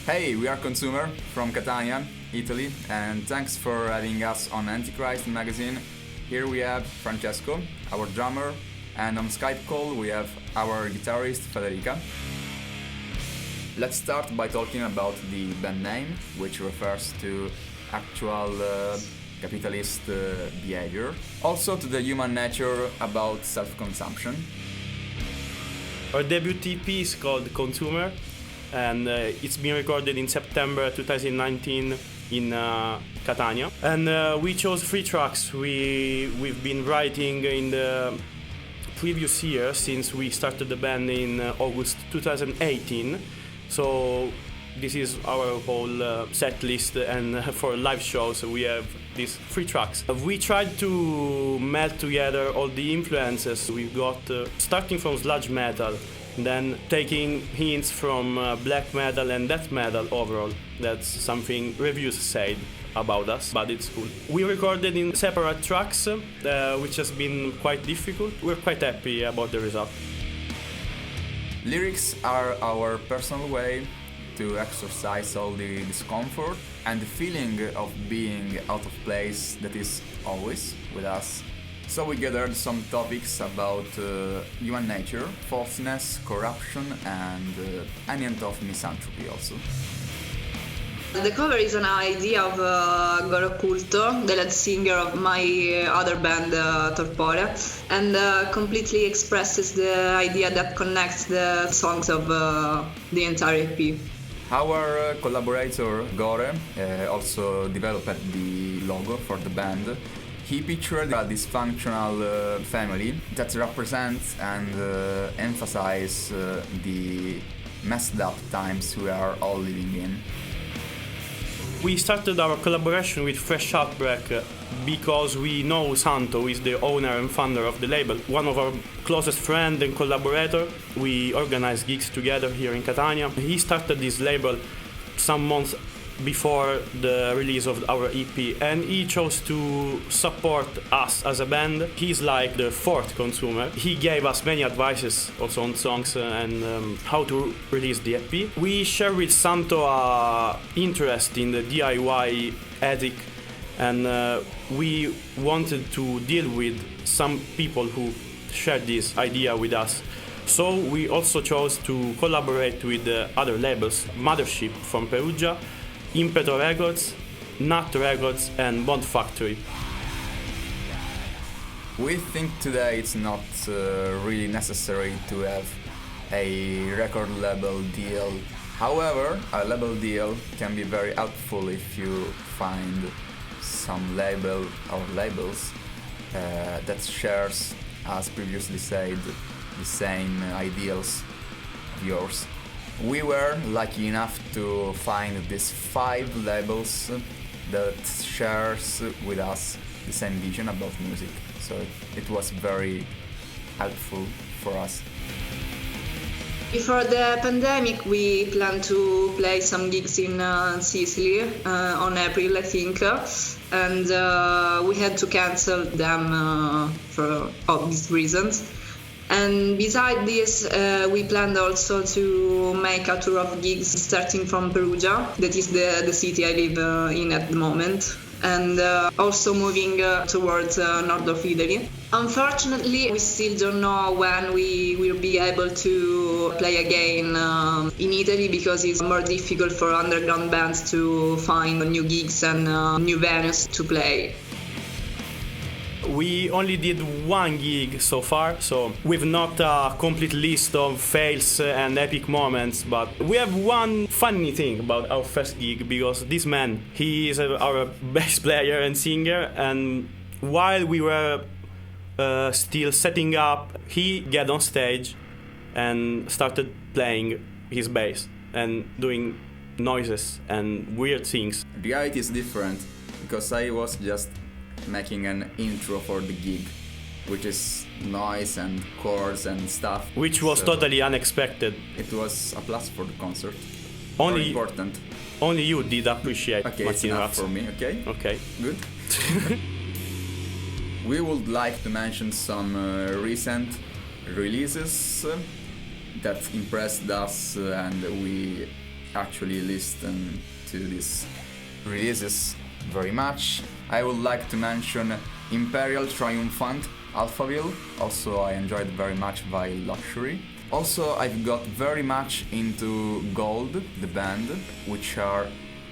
Hey, we are Consumer from Catania, Italy, and thanks for having us on Antichrist magazine. Here we have Francesco, our drummer, and on Skype call we have our guitarist Federica. Let's start by talking about the band name, which refers to actual capitalist behavior, also to the human nature about self-consumption. Our debut EP is called Consumer, and it's been recorded in September 2019 in Catania. And we chose 3 tracks we've been writing in the previous year since we started the band in August 2018. So this is our whole set list, and for live shows we have these 3 tracks. We tried to melt together all the influences we got, starting from sludge metal, then taking hints from black metal and death metal overall. That's something reviews said about us, but it's cool. We recorded in separate tracks, which has been quite difficult. We're quite happy about the result. Lyrics are our personal way to exercise all the discomfort and the feeling of being out of place that is always with us. So we gathered some topics about human nature, falseness, corruption, and any hint of misanthropy also. The cover is an idea of Goro Culto, the lead singer of my other band, Torpore, and completely expresses the idea that connects the songs of the entire EP. Our collaborator Gore also developed the logo for the band. He pictured a dysfunctional family that represents and emphasizes the messed up times we are all living in. We started our collaboration with Fresh Outbreak because we know Santo, who is the owner and founder of the label, one of our closest friends and collaborator. We organize gigs together here in Catania. He started this label some months before the release of our EP, and he chose to support us as a band. He's like the 4th consumer. He gave us many advices also on songs and how to release the EP. We share with Santo interest in the DIY ethic, and we wanted to deal with some people who shared this idea with us. So we also chose to collaborate with other labels, Mothership from Perugia, Impeto Records, Nut Records, and Bond Factory. We think today it's not really necessary to have a record label deal. However, a label deal can be very helpful if you find some label or labels that shares, as previously said, the same ideals of yours. We were lucky enough to find these 5 labels that shares with us the same vision about music. So it was very helpful for us. Before the pandemic, we planned to play some gigs in Sicily on April, I think, and we had to cancel them for obvious reasons. And beside this, we planned also to make a tour of gigs starting from Perugia, that is the city I live in at the moment, and also moving towards north of Italy. Unfortunately, we still don't know when we will be able to play again in Italy, because it's more difficult for underground bands to find new gigs and new venues to play. We only did 1 gig so far, so we've not a complete list of fails and epic moments, but we have one funny thing about our first gig, because this man, he is our bass player and singer, and while we were still setting up, he got on stage and started playing his bass and doing noises and weird things. Reality is different, because I was just making an intro for the gig, which is noise and chords and stuff. Which was totally unexpected. It was a plus for the concert. Only important. Only you did appreciate. Okay, it's enough for me. Okay. Good. We would like to mention some recent releases that impressed us and we actually listen to these releases very much. I would like to mention Imperial Triumphant Alphaville. Also, I enjoyed very much Vile Luxury. Also, I've got very much into Gold, the band, which are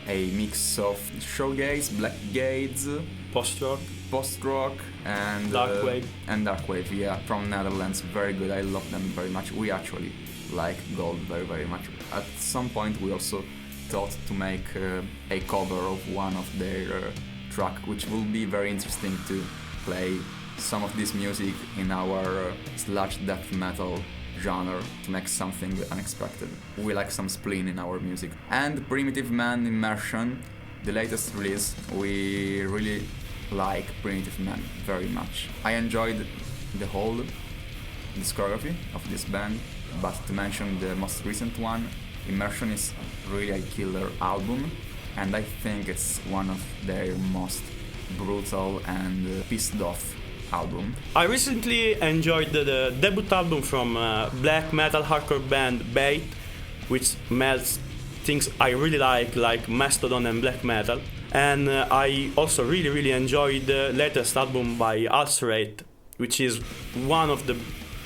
a mix of shoegaze, black gaze, post-rock and Darkwave, yeah, from Netherlands. Very good, I love them very much. We actually like Gold very, very much. At some point we also thought to make a cover of one of their track, which will be very interesting to play some of this music in our sludge death metal genre, to make something unexpected. We like some spleen in our music. And Primitive Man Immersion, the latest release, we really like Primitive Man very much. I enjoyed the whole discography of this band, but to mention the most recent one, Immersion is really a killer album, and I think it's one of their most brutal and pissed off album. I recently enjoyed the debut album from black metal hardcore band Bait, which melts things I really like Mastodon and black metal. And I also really enjoyed the latest album by Ulcerate, which is one of the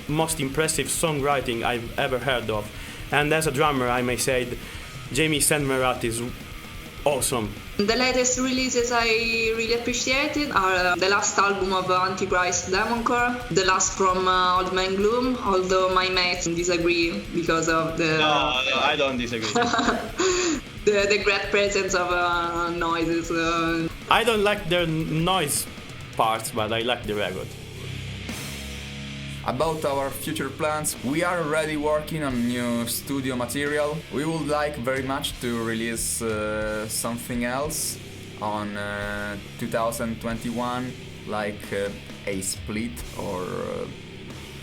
most impressive songwriting I've ever heard of. And as a drummer, I may say that Jamie Sandmerat is awesome. The latest releases I really appreciated are the last album of Antichrist Demoncore, the last from Old Man Gloom, although my mates disagree because of the... No, I don't disagree. the great presence of noises. I don't like their noise parts, but I like the record. About our future plans, we are already working on new studio material. We would like very much to release something else on 2021, like a split or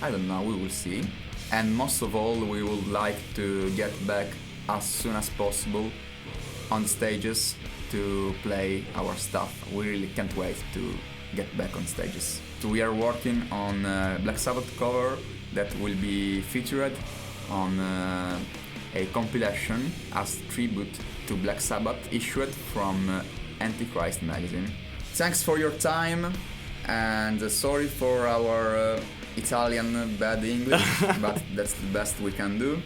I don't know, we will see. And most of all, we would like to get back as soon as possible on stages to play our stuff. We really can't wait to get back on stages. So we are working on a Black Sabbath cover that will be featured on a compilation as tribute to Black Sabbath issued from Antichrist magazine. Thanks for your time, and sorry for our Italian bad English, but that's the best we can do.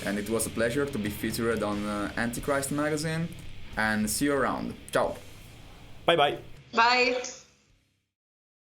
And it was a pleasure to be featured on Antichrist magazine, and see you around. Ciao! Bye bye! Bye!